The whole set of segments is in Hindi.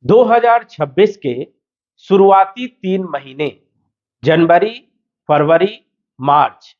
2026 के शुरुआती 3 महीने जनवरी, फरवरी, मार्च,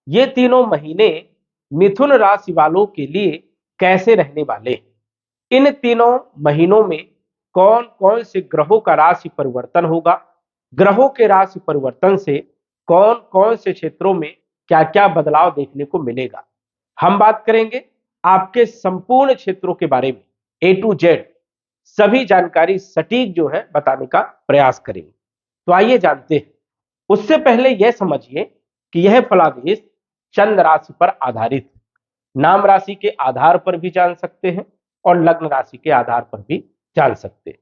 ये तीनों महीने मिथुन राशि वालों के लिए कैसे रहने वाले हैं? इन तीनों महीनों में कौन कौन से ग्रहों का राशि परिवर्तन होगा, ग्रहों के राशि परिवर्तन से कौन कौन से क्षेत्रों में क्या क्या बदलाव देखने को मिलेगा, हम बात करेंगे आपके संपूर्ण क्षेत्रों के बारे में। A to Z सभी जानकारी सटीक जो है बताने का प्रयास करेंगे। तो आइए जानते हैं। उससे पहले यह समझिए कि यह फलादेश चंद्र राशि पर आधारित है। नाम राशि के आधार पर भी जान सकते हैं और लग्न राशि के आधार पर भी जान सकते हैं।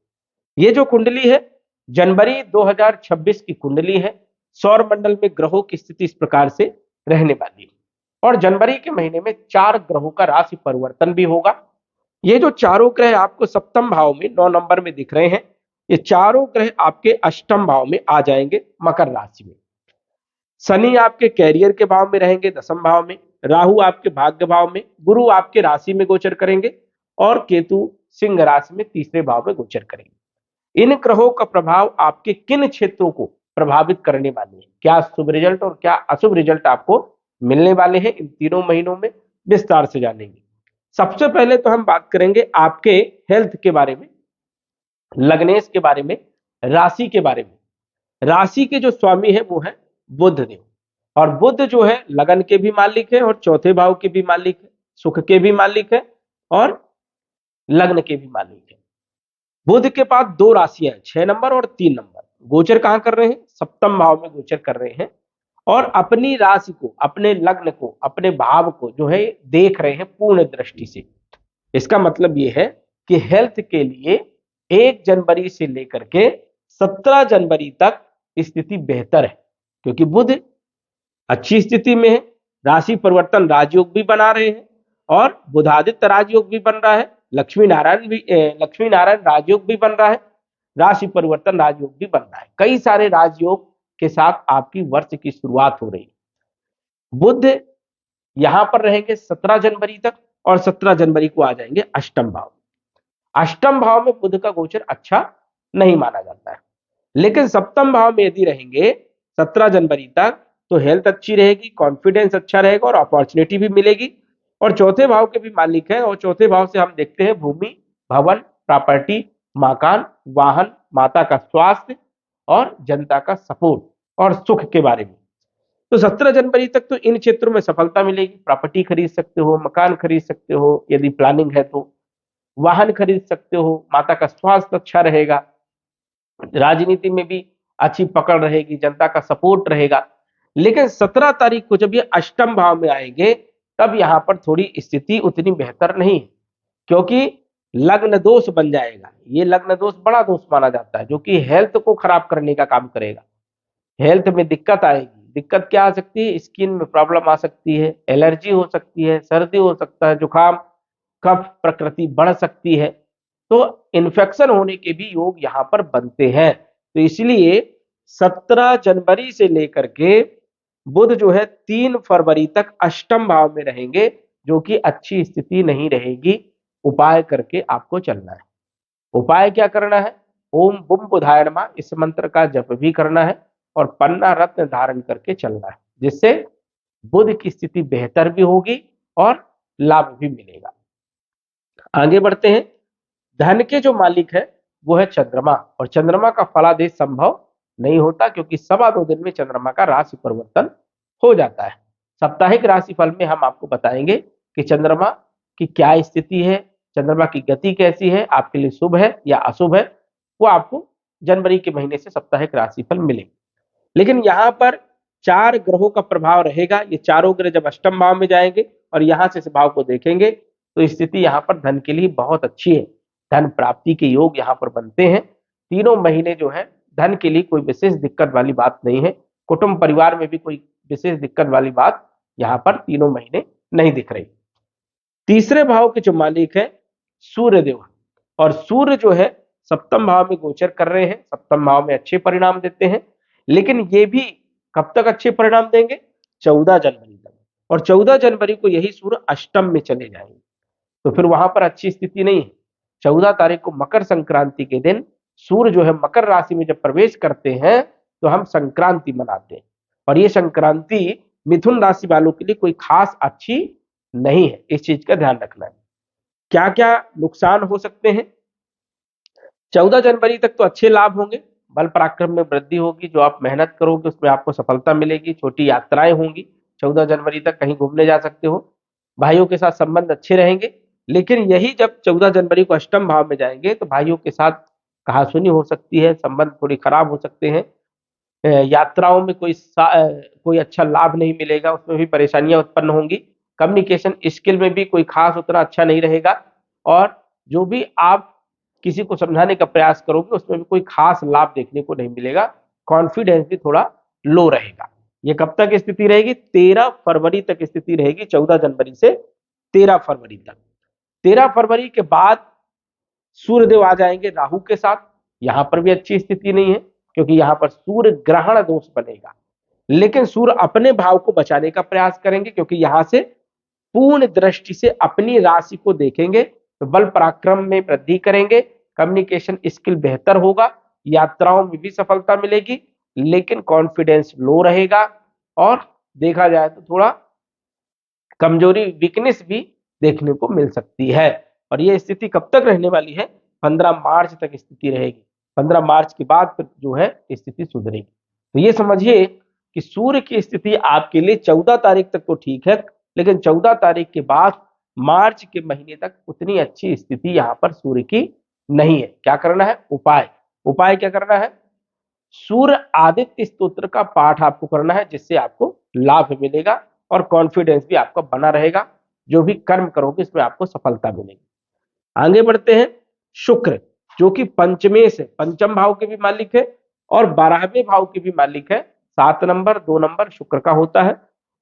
ये जो कुंडली है जनवरी 2026 की कुंडली है। सौर मंडल में ग्रहों की स्थिति इस प्रकार से रहने वाली है और जनवरी के महीने में 4 ग्रहों का राशि परिवर्तन भी होगा। ये जो चारों ग्रह आपको सप्तम भाव में 9 नंबर में दिख रहे हैं, ये चारों ग्रह आपके अष्टम भाव में आ जाएंगे, मकर राशि में। शनि आपके कैरियर के भाव में रहेंगे, दसम भाव में। राहु आपके भाग्य भाव में, गुरु आपके राशि में गोचर करेंगे और केतु सिंह राशि में तीसरे भाव में गोचर करेंगे। इन ग्रहों का प्रभाव आपके किन क्षेत्रों को प्रभावित करने वाले हैं, क्या शुभ रिजल्ट और क्या अशुभ रिजल्ट आपको मिलने वाले हैं, इन तीनों महीनों में विस्तार से जानेंगे। सबसे पहले तो हम बात करेंगे आपके हेल्थ के बारे में, लग्नेश के बारे में, राशि के बारे में। राशि के जो स्वामी है वो है बुध देव और बुध जो है लगन के भी मालिक है और चौथे भाव के भी मालिक है, सुख के भी मालिक है और लग्न के भी मालिक है। बुध के पास 2 राशियां, 6 नंबर और 3 नंबर। गोचर कहां कर रहे हैं? सप्तम भाव में गोचर कर रहे हैं और अपनी राशि को, अपने लग्न को, अपने भाव को जो है देख रहे हैं पूर्ण दृष्टि से। इसका मतलब यह है कि हेल्थ के लिए 1 जनवरी से लेकर के 17 जनवरी तक स्थिति बेहतर है, क्योंकि बुध अच्छी स्थिति में है। राशि परिवर्तन राजयोग भी बना रहे हैं और बुधादित्य राजयोग भी बन रहा है, लक्ष्मी नारायण राजयोग भी बन रहा है, राशि परिवर्तन राजयोग भी बन रहा है। कई सारे राजयोग के साथ आपकी वर्ष की शुरुआत हो रही है। बुध यहां पर रहेंगे 17 जनवरी तक और 17 जनवरी को आ जाएंगे अष्टम भाव। अष्टम भाव में बुध का गोचर अच्छा नहीं माना जाता है, लेकिन सप्तम भाव में यदि रहेंगे 17 जनवरी तक तो हेल्थ अच्छी रहेगी, कॉन्फिडेंस अच्छा रहेगा और अपॉर्चुनिटी भी मिलेगी। और चौथे भाव के भी मालिक है और चौथे भाव से हम देखते हैं भूमि, भवन, प्रॉपर्टी, मकान, वाहन, माता का स्वास्थ्य और जनता का सपोर्ट और सुख के बारे में। तो 17 जनवरी तक तो इन क्षेत्रों में सफलता मिलेगी। प्रॉपर्टी खरीद सकते हो, मकान खरीद सकते हो, यदि प्लानिंग है तो वाहन खरीद सकते हो, माता का स्वास्थ्य अच्छा रहेगा, राजनीति में भी अच्छी पकड़ रहेगी, जनता का सपोर्ट रहेगा। लेकिन 17 तारीख को जब ये अष्टम भाव में आएंगे तब यहां पर थोड़ी स्थिति उतनी बेहतर नहीं है, क्योंकि लग्न दोष बन जाएगा। ये लग्न दोष बड़ा दोष माना जाता है जो कि हेल्थ को खराब करने का काम करेगा। हेल्थ में दिक्कत आएगी। दिक्कत क्या आ सकती है? स्किन में प्रॉब्लम आ सकती है, एलर्जी हो सकती है, सर्दी हो सकता है, जुकाम, कफ प्रकृति बढ़ सकती है, तो इन्फेक्शन होने के भी योग यहां पर बनते हैं। तो इसलिए 17 जनवरी से लेकर के बुध जो है 3 फरवरी तक अष्टम भाव में रहेंगे, जो कि अच्छी स्थिति नहीं रहेगी। उपाय करके आपको चलना है। उपाय क्या करना है? ओम बुम बुधाय नमः, इस मंत्र का जप भी करना है और पन्ना रत्न धारण करके चलना है, जिससे बुध की स्थिति बेहतर भी होगी और लाभ भी मिलेगा। आगे बढ़ते हैं। धन के जो मालिक है वो है चंद्रमा और चंद्रमा का फलादेश संभव नहीं होता, क्योंकि 2.25 दिन में चंद्रमा का राशि परिवर्तन हो जाता है। साप्ताहिक राशिफल में हम आपको बताएंगे कि चंद्रमा की क्या स्थिति है, चंद्रमा की गति कैसी है, आपके लिए शुभ है या अशुभ है, वो आपको जनवरी के महीने से साप्ताहिक राशिफल मिले। लेकिन यहाँ पर 4 ग्रहों का प्रभाव रहेगा। ये चारों ग्रह जब अष्टम भाव में जाएंगे और यहाँ से इस भाव को देखेंगे तो स्थिति यहाँ पर धन के लिए बहुत अच्छी है। धन प्राप्ति के योग यहाँ पर बनते हैं। तीनों महीने जो है धन के लिए कोई विशेष दिक्कत वाली बात नहीं है। कुटुंब परिवार में भी कोई विशेष दिक्कत वाली बात यहाँ पर तीनों महीने नहीं दिख रही। तीसरे भाव के जो मालिक है सूर्य देव, और सूर्य जो है सप्तम भाव में गोचर कर रहे हैं। सप्तम भाव में अच्छे परिणाम देते हैं, लेकिन ये भी कब तक अच्छे परिणाम देंगे? 14 जनवरी तक। और 14 जनवरी को यही सूर्य अष्टम में चले जाएंगे, तो फिर वहां पर अच्छी स्थिति नहीं है। 14 तारीख को मकर संक्रांति के दिन सूर्य जो है मकर राशि में जब प्रवेश करते हैं तो हम संक्रांति मनाते हैं, और ये संक्रांति मिथुन राशि वालों के लिए कोई खास अच्छी नहीं है, इस चीज का ध्यान रखना है। क्या क्या नुकसान हो सकते हैं? 14 जनवरी तक तो अच्छे लाभ होंगे, बल पराक्रम में वृद्धि होगी, जो आप मेहनत करोगे उसमें आपको सफलता मिलेगी, छोटी यात्राएं होंगी, 14 जनवरी तक कहीं घूमने जा सकते हो, भाइयों के साथ संबंध अच्छे रहेंगे। लेकिन यही जब 14 जनवरी को अष्टम भाव में जाएंगे तो भाइयों के साथ कहासुनी हो सकती है, संबंध थोड़ी खराब हो सकते हैं, यात्राओं में कोई अच्छा लाभ नहीं मिलेगा, उसमें भी परेशानियां उत्पन्न होंगी, कम्युनिकेशन स्किल में भी कोई खास उतना अच्छा नहीं रहेगा, और जो भी आप किसी को समझाने का प्रयास करोगे उसमें भी कोई खास लाभ देखने को नहीं मिलेगा, कॉन्फिडेंस भी थोड़ा लो रहेगा। ये कब तक स्थिति रहेगी? 13 फरवरी तक स्थिति रहेगी, 14 जनवरी से 13 फरवरी तक। 13 फरवरी के बाद सूर्यदेव आ जाएंगे राहु के साथ, यहां पर भी अच्छी स्थिति नहीं है, क्योंकि यहां पर सूर्य ग्रहण दोष बनेगा। लेकिन सूर्य अपने भाव को बचाने का प्रयास करेंगे, क्योंकि यहां से पूर्ण दृष्टि से अपनी राशि को देखेंगे, तो बल पराक्रम में वृद्धि करेंगे, कम्युनिकेशन स्किल बेहतर होगा, यात्राओं में भी सफलता मिलेगी, लेकिन कॉन्फिडेंस लो रहेगा, और देखा जाए तो थोड़ा कमजोरी, वीकनेस भी देखने को मिल सकती है। और ये स्थिति कब तक रहने वाली है? 15 मार्च तक स्थिति रहेगी। 15 मार्च के बाद फिर जो है स्थिति सुधरेगी। तो ये समझिए कि सूर्य की स्थिति आपके लिए 14 तारीख तक तो ठीक है, लेकिन 14 तारीख के बाद मार्च के महीने तक उतनी अच्छी स्थिति यहाँ पर सूर्य की नहीं है। क्या करना है? उपाय क्या करना है? सूर्य आदित्य स्तोत्र का पाठ आपको करना है, जिससे आपको लाभ मिलेगा और कॉन्फिडेंस भी आपका बना रहेगा, जो भी कर्म करोगे इसमें आपको सफलता मिलेगी। आगे बढ़ते हैं। शुक्र जो कि पंचमे से पंचम भाव के भी मालिक है और 12वें भाव के भी मालिक है, 7 नंबर 2 नंबर शुक्र का होता है।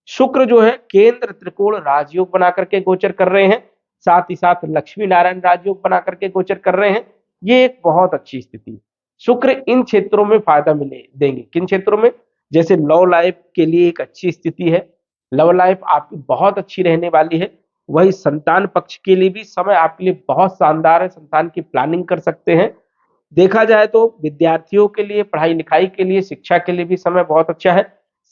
शुक्र जो है केंद्र त्रिकोण राजयोग बना करके गोचर कर रहे हैं, साथ ही साथ लक्ष्मी नारायण राजयोग बना करके गोचर कर रहे हैं। ये एक बहुत अच्छी स्थिति। शुक्र इन क्षेत्रों में फायदा मिले देंगे। किन क्षेत्रों में? जैसे लव लाइफ के लिए एक अच्छी स्थिति है, लव लाइफ आपकी बहुत अच्छी रहने वाली है। वही संतान पक्ष के लिए भी समय आपके लिए बहुत शानदार है, संतान की प्लानिंग कर सकते हैं। देखा जाए तो विद्यार्थियों के लिए, पढ़ाई लिखाई के लिए, शिक्षा के लिए भी समय बहुत अच्छा है।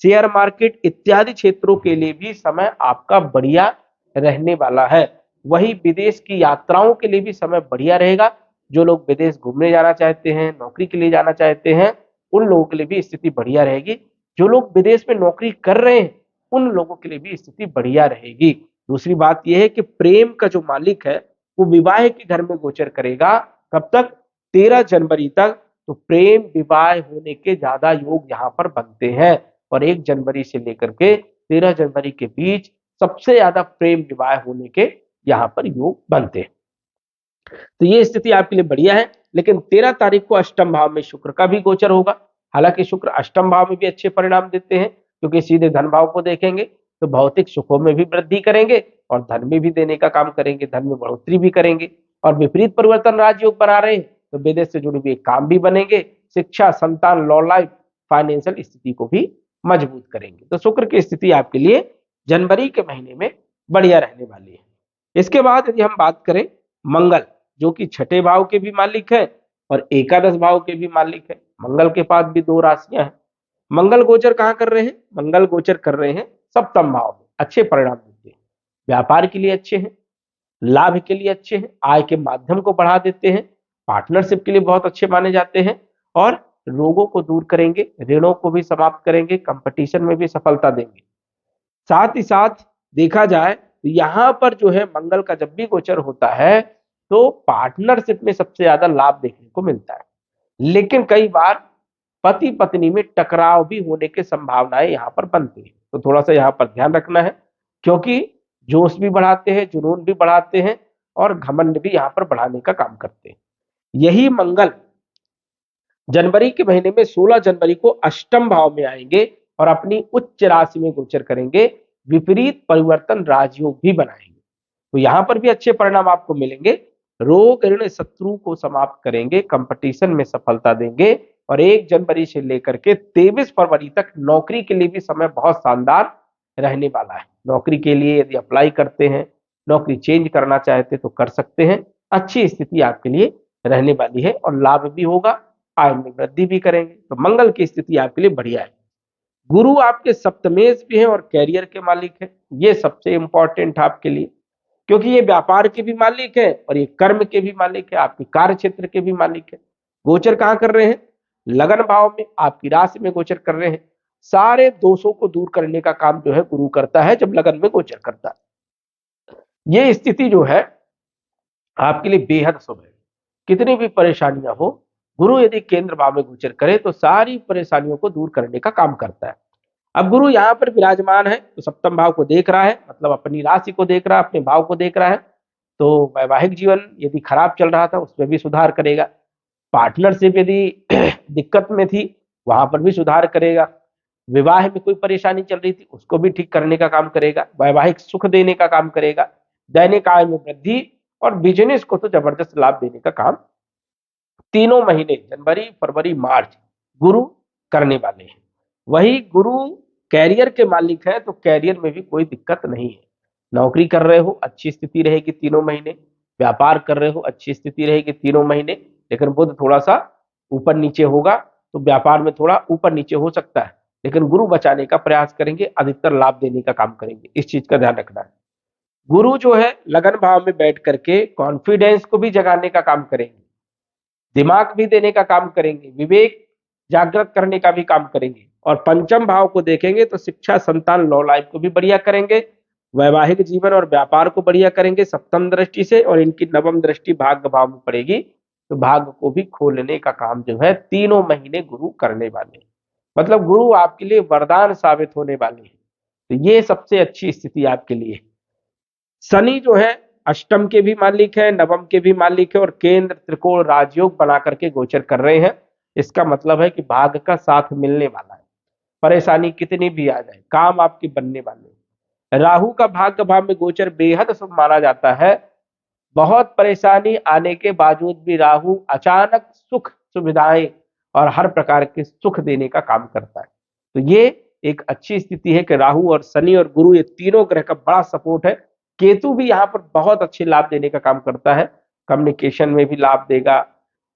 शेयर मार्केट इत्यादि क्षेत्रों के लिए भी समय आपका बढ़िया रहने वाला है। वही विदेश की यात्राओं के लिए भी समय बढ़िया रहेगा। जो लोग विदेश घूमने जाना चाहते हैं, नौकरी के लिए जाना चाहते हैं, उन लोगों के लिए भी स्थिति बढ़िया रहेगी। जो लोग विदेश में नौकरी कर रहे हैं उन लोगों के लिए भी स्थिति बढ़िया रहेगी। दूसरी बात यह है कि प्रेम का जो मालिक है वो विवाह के घर में गोचर करेगा। कब तक? 13 जनवरी तक। तो प्रेम विवाह होने के ज्यादा योग यहाँ पर बनते हैं, और 1 जनवरी से लेकर के 13 जनवरी के बीच सबसे ज्यादा प्रेम विवाह होने के यहाँ पर योग बनते हैं। तो ये स्थिति आपके लिए बढ़िया है। लेकिन 13 तारीख को अष्टम भाव में शुक्र का भी गोचर होगा। हालांकि शुक्र अष्टम भाव में भी अच्छे परिणाम देते हैं, क्योंकि सीधे धन भाव को देखेंगे तो भौतिक सुखों में भी वृद्धि करेंगे और धन में भी देने का काम करेंगे, धन में बढ़ोतरी भी करेंगे। और विपरीत परिवर्तन राजयोग बना रहे हैं तो विदेश से जुड़े हुए काम भी बनेंगे, शिक्षा, संतान, लॉ लाइफ, फाइनेंशियल स्थिति को भी मजबूत करेंगे। तो शुक्र की स्थिति आपके लिए जनवरी के महीने में बढ़िया रहने वाली है। इसके बाद यदि हम बात करें मंगल, जो कि छठे भाव के भी मालिक है और एकादश भाव के भी मालिक है। मंगल के पास भी 2 राशियां हैं। मंगल गोचर कहां कर रहे हैं? मंगल गोचर कर रहे हैं सप्तम भाव में। अच्छे परिणाम देते हैं, व्यापार के लिए अच्छे हैं, लाभ के लिए अच्छे हैं, आय के माध्यम को बढ़ा देते हैं, पार्टनरशिप के लिए बहुत अच्छे माने जाते हैं, और रोगों को दूर करेंगे, ऋणों को भी समाप्त करेंगे, कंपटीशन में भी सफलता देंगे। साथ ही साथ देखा जाए तो यहां पर जो है मंगल का जब भी गोचर होता है तो पार्टनरशिप में सबसे ज्यादा लाभ देखने को मिलता है। लेकिन कई बार पति पत्नी में टकराव भी होने की संभावनाएं यहाँ पर बनती है। तो थोड़ा सा यहाँ पर ध्यान रखना है, क्योंकि जोश भी बढ़ाते हैं, जुनून भी बढ़ाते हैं, और घमंड भी यहाँ पर बढ़ाने का काम करते हैं। यही मंगल जनवरी के महीने में 16 जनवरी को अष्टम भाव में आएंगे और अपनी उच्च राशि में गोचर करेंगे, विपरीत परिवर्तन राजयोग भी बनाएंगे। तो यहां पर भी अच्छे परिणाम आपको मिलेंगे। रोग ऋण शत्रु को समाप्त करेंगे, कंपटीशन में सफलता देंगे, और 1 जनवरी से लेकर के 23 फरवरी तक नौकरी के लिए भी समय बहुत शानदार रहने वाला है। नौकरी के लिए यदि अप्लाई करते हैं, नौकरी चेंज करना चाहते तो कर सकते हैं। अच्छी स्थिति आपके लिए रहने वाली है और लाभ भी होगा, आय में वृद्धि भी करेंगे। तो मंगल की स्थिति आपके लिए बढ़िया है। गुरु आपके सप्तमेश भी है और कैरियर के मालिक है। ये सबसे इंपॉर्टेंट है आपके लिए, क्योंकि ये व्यापार के भी मालिक है और ये कर्म के भी मालिक है, आपके कार्य क्षेत्र के भी मालिक है। गोचर कहां कर रहे हैं? लगन भाव में, आपकी राशि में गोचर कर रहे हैं। सारे दोषों को दूर करने का काम जो है गुरु करता है जब लगन में गोचर करता है। ये स्थिति जो है आपके लिए बेहद शुभ है। कितनी भी परेशानियां हो, गुरु यदि केंद्र भाव में गोचर करे तो सारी परेशानियों को दूर करने का काम करता है। अब गुरु यहाँ पर विराजमान है तो सप्तम भाव को देख रहा है, मतलब अपनी राशि को देख रहा है, अपने भाव को देख रहा है। तो वैवाहिक जीवन यदि खराब चल रहा था उसमें भी सुधार करेगा। पार्टनरशिप यदि दिक्कत में थी वहां पर भी सुधार करेगा। विवाह में कोई परेशानी चल रही थी उसको भी ठीक करने का काम करेगा। वैवाहिक सुख देने का काम करेगा। दैनिक आय में वृद्धि और बिजनेस को तो जबरदस्त लाभ देने का काम तीनों महीने जनवरी फरवरी मार्च गुरु करने वाले हैं। वही गुरु कैरियर के मालिक है तो कैरियर में भी कोई दिक्कत नहीं है। नौकरी कर रहे हो अच्छी स्थिति रहेगी तीनों महीने, व्यापार कर रहे हो अच्छी स्थिति रहेगी तीनों महीने। लेकिन बुध थोड़ा सा ऊपर नीचे होगा तो व्यापार में थोड़ा ऊपर नीचे हो सकता है, लेकिन गुरु बचाने का प्रयास करेंगे, अधिकतर लाभ देने का काम करेंगे। इस चीज का ध्यान रखना है। गुरु जो है लगन भाव में बैठ करके कॉन्फिडेंस को भी जगाने का काम करेंगे, दिमाग भी देने का काम करेंगे, विवेक जागृत करने का भी काम करेंगे। और पंचम भाव को देखेंगे तो शिक्षा संतान लव लाइफ को भी बढ़िया करेंगे, वैवाहिक जीवन और व्यापार को बढ़िया करेंगे सप्तम दृष्टि से। और इनकी नवम दृष्टि भाग्य भाव में पड़ेगी तो भाग्य को भी खोलने का काम जो है तीनों महीने गुरु करने वाले हैं। मतलब गुरु आपके लिए वरदान साबित होने वाले हैं। तो ये सबसे अच्छी स्थिति आपके लिए है। शनि जो है अष्टम के भी मालिक है, नवम के भी मालिक है और केंद्र त्रिकोण राजयोग बना करके गोचर कर रहे हैं। इसका मतलब है कि भाग्य का साथ मिलने वाला है। परेशानी कितनी भी आ जाए काम आपके बनने वाले हैं। राहु का भाग्य भाव में गोचर बेहद शुभ माना जाता है। बहुत परेशानी आने के बावजूद भी राहु अचानक सुख सुविधाएं और हर प्रकार के सुख देने का काम करता है। तो ये एक अच्छी स्थिति है कि राहु और शनि और गुरु ये तीनों ग्रह का बड़ा सपोर्ट है। केतु भी यहाँ पर बहुत अच्छे लाभ देने का काम करता है, कम्युनिकेशन में भी लाभ देगा,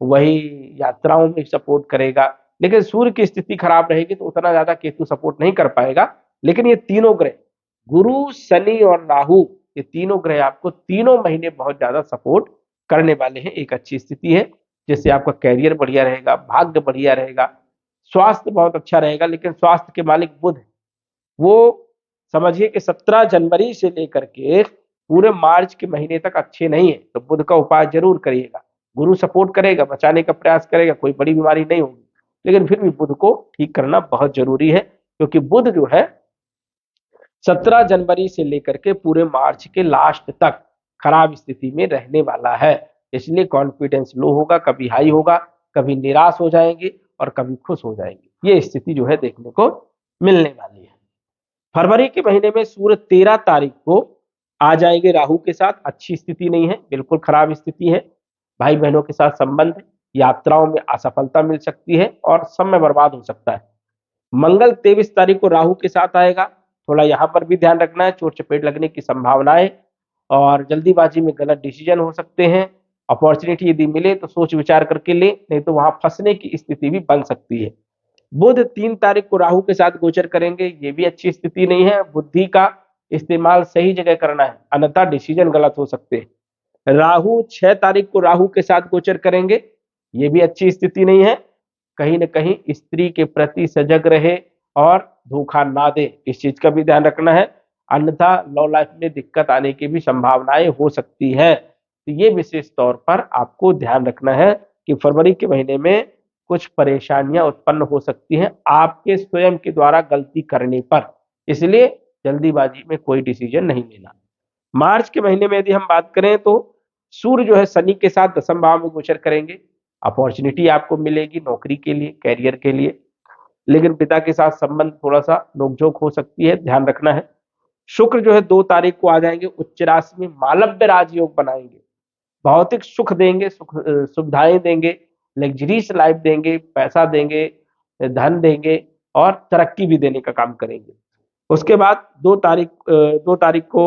वही यात्राओं में सपोर्ट करेगा। लेकिन सूर्य की स्थिति खराब रहेगी तो उतना ज्यादा केतु सपोर्ट नहीं कर पाएगा। लेकिन ये तीनों ग्रह गुरु शनि और राहु ये तीनों ग्रह आपको तीनों महीने बहुत ज्यादा सपोर्ट करने वाले हैं। एक अच्छी स्थिति है जिससे आपका कैरियर बढ़िया रहेगा, भाग्य बढ़िया रहेगा, स्वास्थ्य बहुत अच्छा रहेगा। लेकिन स्वास्थ्य के मालिक बुध है, वो समझिए कि 17 जनवरी से लेकर के पूरे मार्च के महीने तक अच्छे नहीं है। तो बुध का उपाय जरूर करिएगा। गुरु सपोर्ट करेगा, बचाने का प्रयास करेगा, कोई बड़ी बीमारी नहीं होगी, लेकिन फिर भी बुध को ठीक करना बहुत जरूरी है, क्योंकि बुध जो है 17 जनवरी से लेकर के पूरे मार्च के लास्ट तक खराब स्थिति में रहने वाला है। इसलिए कॉन्फिडेंस लो होगा, कभी हाई होगा, कभी निराश हो जाएंगे और कभी खुश हो जाएंगे। ये स्थिति जो है देखने को मिलने वाली है। फरवरी के महीने में सूर्य 13 तारीख को आ जाएंगे राहु के साथ। अच्छी स्थिति नहीं है, बिल्कुल खराब स्थिति है। भाई बहनों के साथ संबंध, यात्राओं में असफलता मिल सकती है और समय बर्बाद हो सकता है। मंगल 23 तारीख को राहु के साथ आएगा, थोड़ा यहाँ पर भी ध्यान रखना है, चोट चपेट लगने की संभावनाएं और जल्दीबाजी में गलत डिसीजन हो सकते हैं। अपॉर्चुनिटी यदि मिले तो सोच विचार करके ले, नहीं तो वहां फंसने की स्थिति भी बन सकती है। बुध 3 तारीख को राहु के साथ गोचर करेंगे, ये भी अच्छी स्थिति नहीं है। बुद्धि का इस्तेमाल सही जगह करना है, अन्यथा डिसीजन गलत हो सकते हैं। राहु 6 तारीख को राहु के साथ गोचर करेंगे, ये भी अच्छी स्थिति नहीं है। कहीं ना कहीं स्त्री के प्रति सजग रहे और धोखा ना दे, इस चीज का भी ध्यान रखना है, अन्यथा लव लाइफ में दिक्कत आने की भी संभावनाएं हो सकती है। तो ये विशेष तौर पर आपको ध्यान रखना है कि फरवरी के महीने में कुछ परेशानियां उत्पन्न हो सकती हैं आपके स्वयं के द्वारा गलती करने पर, इसलिए जल्दीबाजी में कोई डिसीजन नहीं लेना। मार्च के महीने में यदि हम बात करें तो सूर्य जो है शनि के साथ दसम भाव में गोचर करेंगे। अपॉर्चुनिटी आपको मिलेगी नौकरी के लिए, कैरियर के लिए, लेकिन पिता के साथ संबंध थोड़ा सा नोकझोंक हो सकती है, ध्यान रखना है। शुक्र जो है 2 तारीख को आ जाएंगे उच्च राशि में, मालव्य राजयोग बनाएंगे, भौतिक सुख देंगे, सुख सुविधाएं देंगे, लग्जरीज लाइफ देंगे, पैसा देंगे, धन देंगे और तरक्की भी देने का काम करेंगे। उसके बाद 2 तारीख को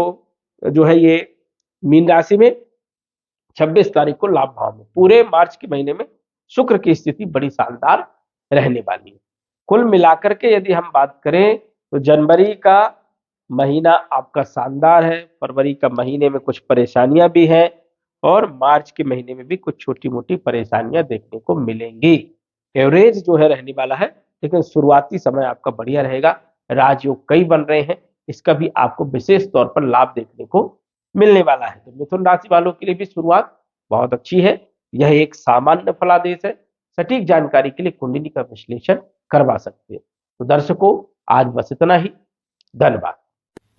जो है ये मीन राशि में 26 तारीख को लाभ भाव में। पूरे मार्च के महीने में शुक्र की स्थिति बड़ी शानदार रहने वाली है। कुल मिलाकर के यदि हम बात करें तो जनवरी का महीना आपका शानदार है, फरवरी का महीने में कुछ परेशानियां भी हैं और मार्च के महीने में भी कुछ छोटी मोटी परेशानियां देखने को मिलेंगी। एवरेज जो है रहने वाला है, लेकिन शुरुआती समय आपका बढ़िया रहेगा। राजयोग कई बन रहे हैं, इसका भी आपको विशेष तौर पर लाभ देखने को मिलने वाला है। तो मिथुन राशि वालों के लिए भी शुरुआत बहुत अच्छी है। यह एक सामान्य फलादेश है। सटीक जानकारी के लिए कुंडली का विश्लेषण करवा सकते हैं। तो दर्शकों, आज बस इतना ही। धन्यवाद।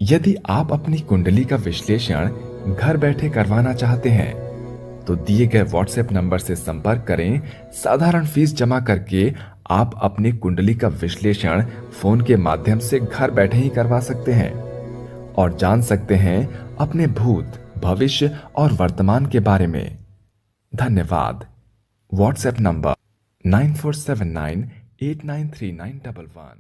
यदि आप अपनी कुंडली का विश्लेषण घर बैठे करवाना चाहते हैं तो दिए गए व्हाट्सएप नंबर से संपर्क करें। साधारण फीस जमा करके आप अपनी कुंडली का विश्लेषण फोन के माध्यम से घर बैठे ही करवा सकते हैं और जान सकते हैं अपने भूत, भविष्य और वर्तमान के बारे में। धन्यवाद। WhatsApp number 9479893911।